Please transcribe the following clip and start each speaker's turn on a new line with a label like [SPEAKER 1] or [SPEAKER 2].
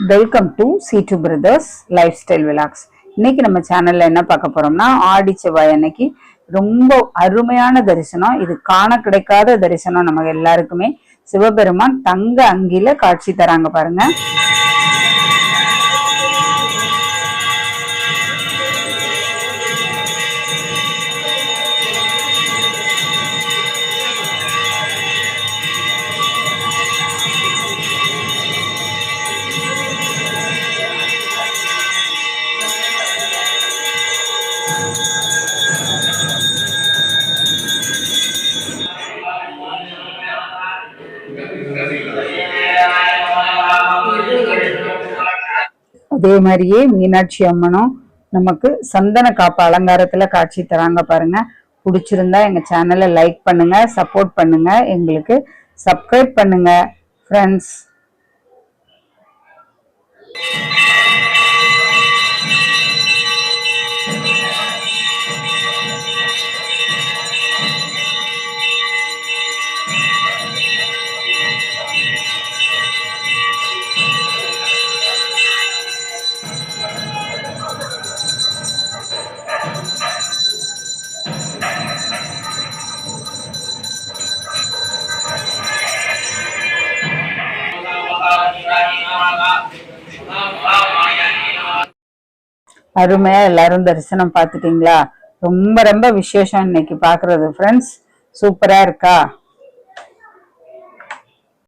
[SPEAKER 1] Welcome to C2 brothers life style vlogs. இன்னைக்கு நம்ம சேனல்ல என்ன பார்க்க போறோம்னா, ஆடி செவ்வாய் அன்னைக்கு ரொம்ப அருமையான தரிசனம். இது காண கிடைக்காத தரிசனம். நமக்கு எல்லாருக்குமே சிவபெருமான் தங்க அங்கில காட்சி தராங்க பாருங்க. அதே மாதிரியே மீனாட்சி அம்மனும் நமக்கு சந்தன காப்பு அலங்காரத்துல காட்சி தராங்க பாருங்க. பிடிச்சிருந்தா எங்க சேனலை லைக் பண்ணுங்க, சப்போர்ட் பண்ணுங்க, எங்களுக்கு சப்ஸ்கிரைப் பண்ணுங்க ஃப்ரெண்ட்ஸ். அருமையா எல்லாரும் தரிசனம் பார்த்துட்டீங்களா? ரொம்ப ரொம்ப விசேஷம் இன்னைக்கு பாக்குறது ஃப்ரெண்ட்ஸ். சூப்பரா இருக்கா?